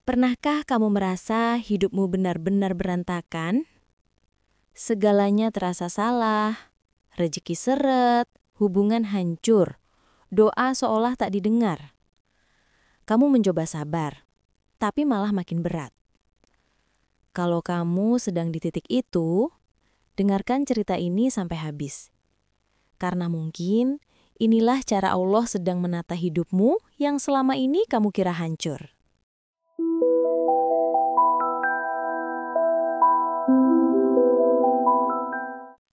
Pernahkah kamu merasa hidupmu benar-benar berantakan? Segalanya terasa salah, rezeki seret, hubungan hancur, doa seolah tak didengar. Kamu mencoba sabar, tapi malah makin berat. Kalau kamu sedang di titik itu, dengarkan cerita ini sampai habis. Karena mungkin inilah cara Allah sedang menata hidupmu yang selama ini kamu kira hancur.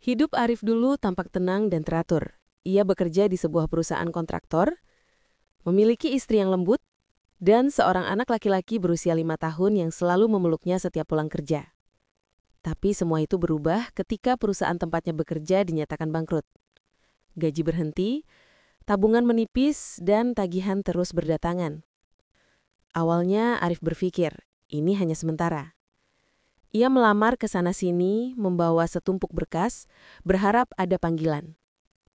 Hidup Arif dulu tampak tenang dan teratur. Ia bekerja di sebuah perusahaan kontraktor, memiliki istri yang lembut, dan seorang anak laki-laki berusia 5 tahun yang selalu memeluknya setiap pulang kerja. Tapi semua itu berubah ketika perusahaan tempatnya bekerja dinyatakan bangkrut. Gaji berhenti, tabungan menipis, dan tagihan terus berdatangan. Awalnya Arif berpikir, ini hanya sementara. Ia melamar ke sana-sini, membawa setumpuk berkas, berharap ada panggilan.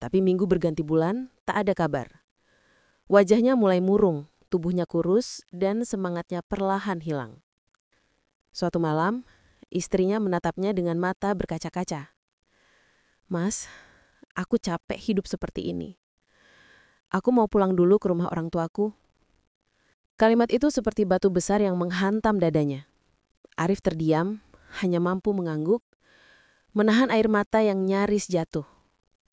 Tapi minggu berganti bulan, tak ada kabar. Wajahnya mulai murung, tubuhnya kurus, dan semangatnya perlahan hilang. Suatu malam, istrinya menatapnya dengan mata berkaca-kaca. "Mas, aku capek hidup seperti ini. Aku mau pulang dulu ke rumah orang tuaku." Kalimat itu seperti batu besar yang menghantam dadanya. Arif terdiam, hanya mampu mengangguk, menahan air mata yang nyaris jatuh.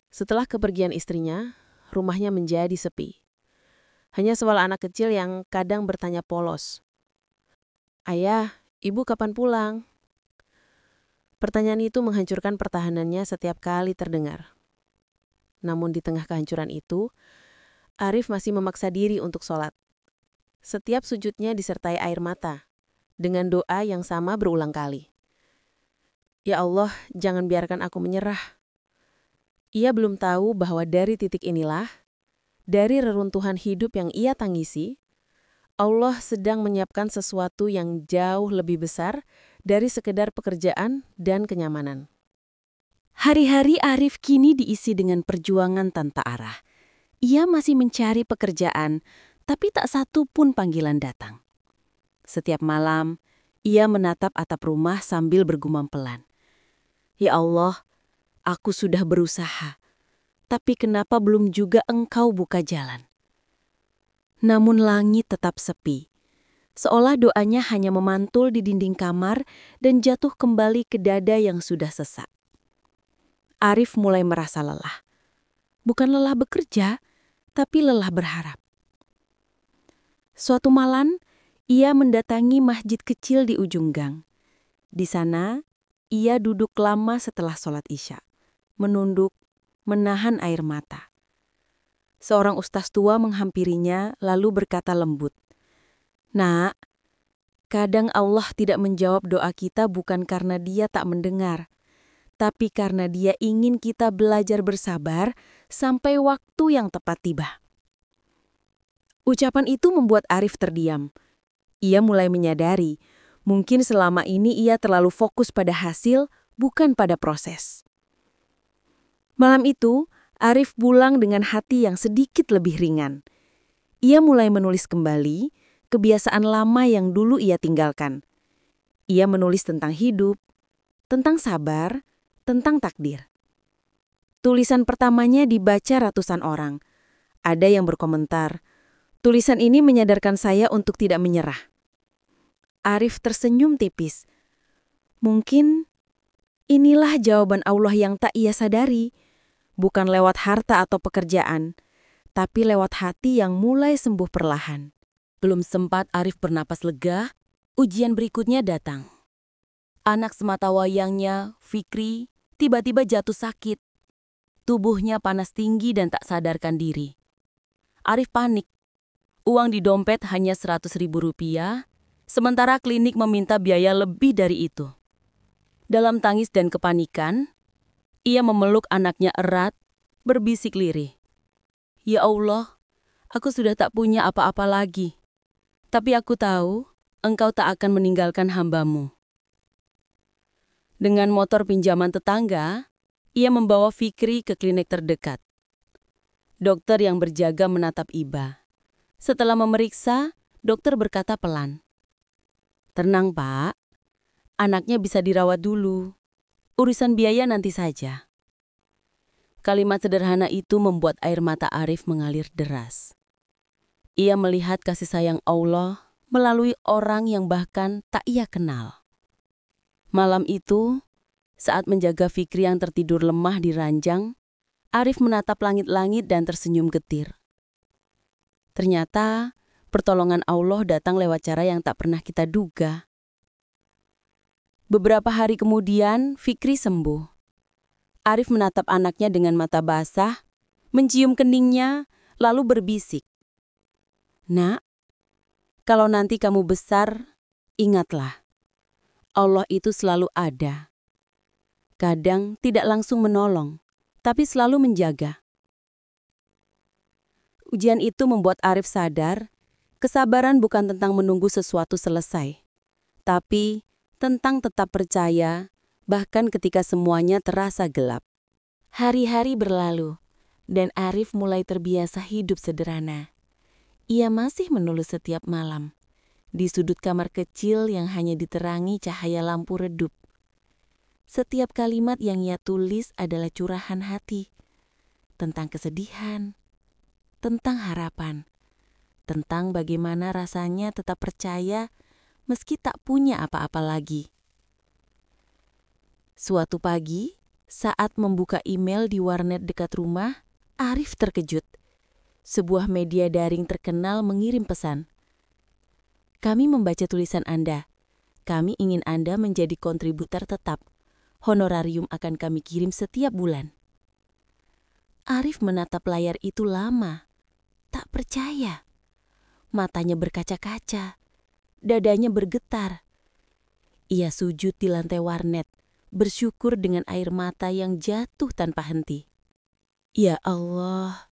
Setelah kepergian istrinya, rumahnya menjadi sepi. Hanya suara anak kecil yang kadang bertanya polos, "Ayah, ibu kapan pulang?" Pertanyaan itu menghancurkan pertahanannya setiap kali terdengar. Namun di tengah kehancuran itu, Arif masih memaksa diri untuk sholat. Setiap sujudnya disertai air mata, dengan doa yang sama berulang kali. "Ya Allah, jangan biarkan aku menyerah." Ia belum tahu bahwa dari titik inilah, dari reruntuhan hidup yang ia tangisi, Allah sedang menyiapkan sesuatu yang jauh lebih besar dari sekedar pekerjaan dan kenyamanan. Hari-hari Arif kini diisi dengan perjuangan tanpa arah. Ia masih mencari pekerjaan, tapi tak satu pun panggilan datang. Setiap malam, ia menatap atap rumah sambil bergumam pelan. "Ya Allah, aku sudah berusaha, tapi kenapa belum juga Engkau buka jalan?" Namun langit tetap sepi, seolah doanya hanya memantul di dinding kamar dan jatuh kembali ke dada yang sudah sesak. Arif mulai merasa lelah. Bukan lelah bekerja, tapi lelah berharap. Suatu malam, ia mendatangi masjid kecil di ujung gang. Di sana, ia duduk lama setelah sholat Isya, menunduk, menahan air mata. Seorang ustaz tua menghampirinya lalu berkata lembut, "Nak, kadang Allah tidak menjawab doa kita bukan karena Dia tak mendengar, tapi karena Dia ingin kita belajar bersabar sampai waktu yang tepat tiba." Ucapan itu membuat Arif terdiam. Ia mulai menyadari, mungkin selama ini ia terlalu fokus pada hasil, bukan pada proses. Malam itu, Arif pulang dengan hati yang sedikit lebih ringan. Ia mulai menulis kembali kebiasaan lama yang dulu ia tinggalkan. Ia menulis tentang hidup, tentang sabar, tentang takdir. Tulisan pertamanya dibaca ratusan orang. Ada yang berkomentar, "Tulisan ini menyadarkan saya untuk tidak menyerah." Arif tersenyum tipis. Mungkin inilah jawaban Allah yang tak ia sadari. Bukan lewat harta atau pekerjaan, tapi lewat hati yang mulai sembuh perlahan. Belum sempat Arif bernapas lega, ujian berikutnya datang. Anak semata wayangnya, Fikri, tiba-tiba jatuh sakit. Tubuhnya panas tinggi dan tak sadarkan diri. Arif panik. Uang di dompet hanya Rp100.000, sementara klinik meminta biaya lebih dari itu. Dalam tangis dan kepanikan, ia memeluk anaknya erat, berbisik lirih. "Ya Allah, aku sudah tak punya apa-apa lagi. Tapi aku tahu, Engkau tak akan meninggalkan hamba-Mu." Dengan motor pinjaman tetangga, ia membawa Fikri ke klinik terdekat. Dokter yang berjaga menatap iba. Setelah memeriksa, dokter berkata pelan, Tenang, Pak. Anaknya bisa dirawat dulu. Urusan biaya nanti saja. Kalimat sederhana itu membuat air mata Arif mengalir deras. Ia melihat kasih sayang Allah melalui orang yang bahkan tak ia kenal. Malam itu, saat menjaga Fikri yang tertidur lemah di ranjang, Arif menatap langit-langit dan tersenyum getir. Ternyata, pertolongan Allah datang lewat cara yang tak pernah kita duga. Beberapa hari kemudian, Fikri sembuh. Arif menatap anaknya dengan mata basah, mencium keningnya, lalu berbisik. "Nak, kalau nanti kamu besar, ingatlah, Allah itu selalu ada. Kadang tidak langsung menolong, tapi selalu menjaga." Ujian itu membuat Arif sadar, kesabaran bukan tentang menunggu sesuatu selesai, tapi tentang tetap percaya, bahkan ketika semuanya terasa gelap. Hari-hari berlalu, dan Arif mulai terbiasa hidup sederhana. Ia masih menulis setiap malam, di sudut kamar kecil yang hanya diterangi cahaya lampu redup. Setiap kalimat yang ia tulis adalah curahan hati, tentang kesedihan, tentang harapan, tentang bagaimana rasanya tetap percaya meski tak punya apa-apa lagi. Suatu pagi, saat membuka email di warnet dekat rumah, Arif terkejut. Sebuah media daring terkenal mengirim pesan. "Kami membaca tulisan Anda. Kami ingin Anda menjadi kontributor tetap. Honorarium akan kami kirim setiap bulan." Arif menatap layar itu lama. Tak percaya. Matanya berkaca-kaca. Dadanya bergetar. Ia sujud di lantai warnet, bersyukur dengan air mata yang jatuh tanpa henti. "Ya Allah,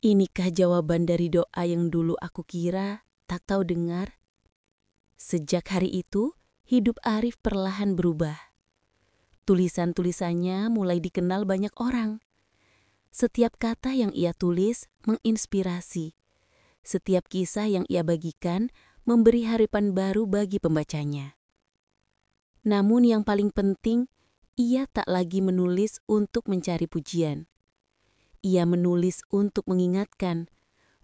inikah jawaban dari doa yang dulu aku kira tak kau dengar?" Sejak hari itu, hidup Arif perlahan berubah. Tulisan-tulisannya mulai dikenal banyak orang. Setiap kata yang ia tulis menginspirasi. Setiap kisah yang ia bagikan memberi harapan baru bagi pembacanya. Namun yang paling penting, ia tak lagi menulis untuk mencari pujian. Ia menulis untuk mengingatkan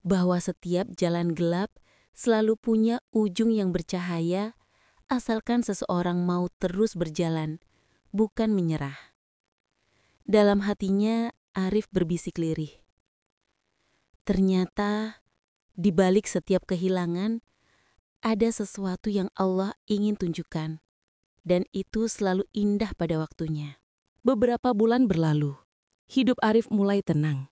bahwa setiap jalan gelap selalu punya ujung yang bercahaya, asalkan seseorang mau terus berjalan, bukan menyerah. Dalam hatinya, Arif berbisik lirih. Ternyata, di balik setiap kehilangan, ada sesuatu yang Allah ingin tunjukkan, dan itu selalu indah pada waktunya. Beberapa bulan berlalu, hidup Arif mulai tenang.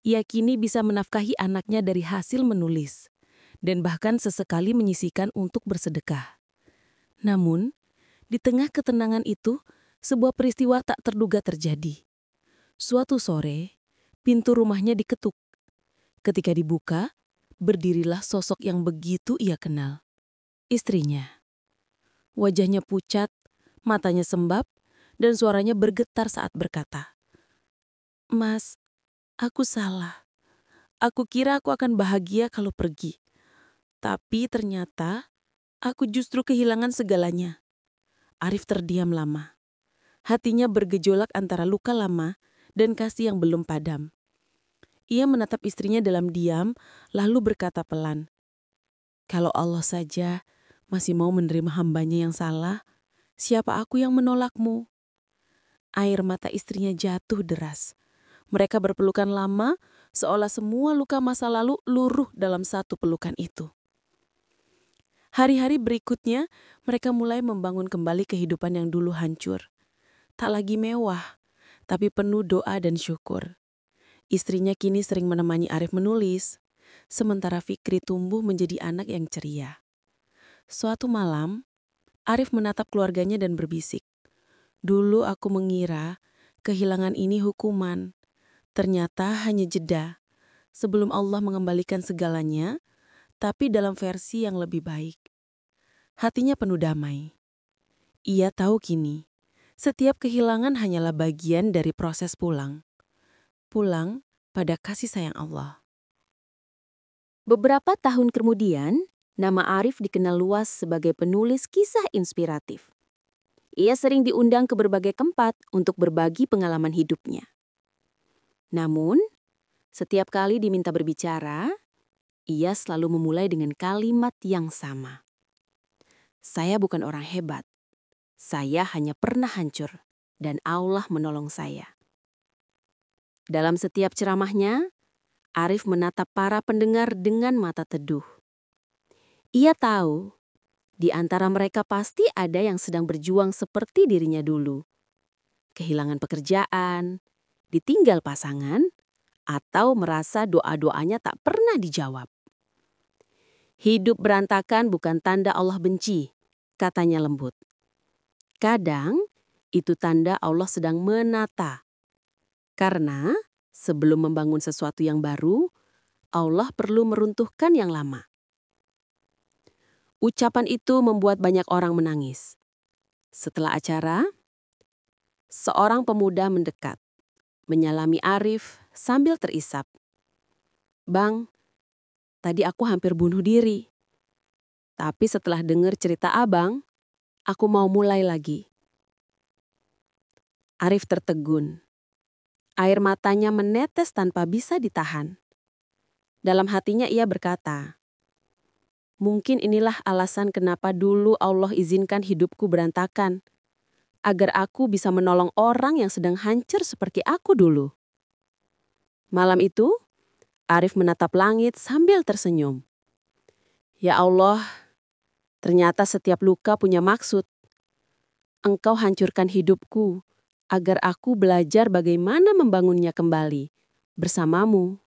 Ia kini bisa menafkahi anaknya dari hasil menulis, dan bahkan sesekali menyisihkan untuk bersedekah. Namun, di tengah ketenangan itu, sebuah peristiwa tak terduga terjadi. Suatu sore, pintu rumahnya diketuk. Ketika dibuka, berdirilah sosok yang begitu ia kenal. Istrinya. Wajahnya pucat, matanya sembab, dan suaranya bergetar saat berkata, "Mas, aku salah. Aku kira aku akan bahagia kalau pergi. Tapi ternyata aku justru kehilangan segalanya." Arif terdiam lama. Hatinya bergejolak antara luka lama dan kasih yang belum padam. Ia menatap istrinya dalam diam, lalu berkata pelan, "Kalau Allah saja masih mau menerima hambanya yang salah, siapa aku yang menolakmu?" Air mata istrinya jatuh deras. Mereka berpelukan lama, seolah semua luka masa lalu luruh dalam satu pelukan itu. Hari-hari berikutnya, mereka mulai membangun kembali kehidupan yang dulu hancur. Tak lagi mewah, tapi penuh doa dan syukur. Istrinya kini sering menemani Arif menulis, sementara Fikri tumbuh menjadi anak yang ceria. Suatu malam, Arif menatap keluarganya dan berbisik, "Dulu aku mengira kehilangan ini hukuman. Ternyata hanya jeda, sebelum Allah mengembalikan segalanya, tapi dalam versi yang lebih baik." Hatinya penuh damai. Ia tahu kini, setiap kehilangan hanyalah bagian dari proses pulang. Pulang pada kasih sayang Allah. Beberapa tahun kemudian, Nama Arif dikenal luas sebagai penulis kisah inspiratif. Ia sering diundang ke berbagai tempat untuk berbagi pengalaman hidupnya. Namun, setiap kali diminta berbicara, ia selalu memulai dengan kalimat yang sama. Saya bukan orang hebat. Saya hanya pernah hancur, dan Allah menolong saya. Dalam setiap ceramahnya, Arif menatap para pendengar dengan mata teduh. Ia tahu, di antara mereka pasti ada yang sedang berjuang seperti dirinya dulu. Kehilangan pekerjaan, ditinggal pasangan, atau merasa doa-doanya tak pernah dijawab. Hidup berantakan bukan tanda Allah benci, katanya lembut. Kadang, itu tanda Allah sedang menata. Karena, sebelum membangun sesuatu yang baru, Allah perlu meruntuhkan yang lama. Ucapan itu membuat banyak orang menangis. Setelah acara, seorang pemuda mendekat, menyalami Arif sambil terisap. "Bang, tadi aku hampir bunuh diri. Tapi setelah dengar cerita abang, aku mau mulai lagi." Arif tertegun. Air matanya menetes tanpa bisa ditahan. Dalam hatinya ia berkata, "Mungkin inilah alasan kenapa dulu Allah izinkan hidupku berantakan, agar aku bisa menolong orang yang sedang hancur seperti aku dulu." Malam itu, Arif menatap langit sambil tersenyum. "Ya Allah, ternyata setiap luka punya maksud. Engkau hancurkan hidupku, agar aku belajar bagaimana membangunnya kembali bersamamu."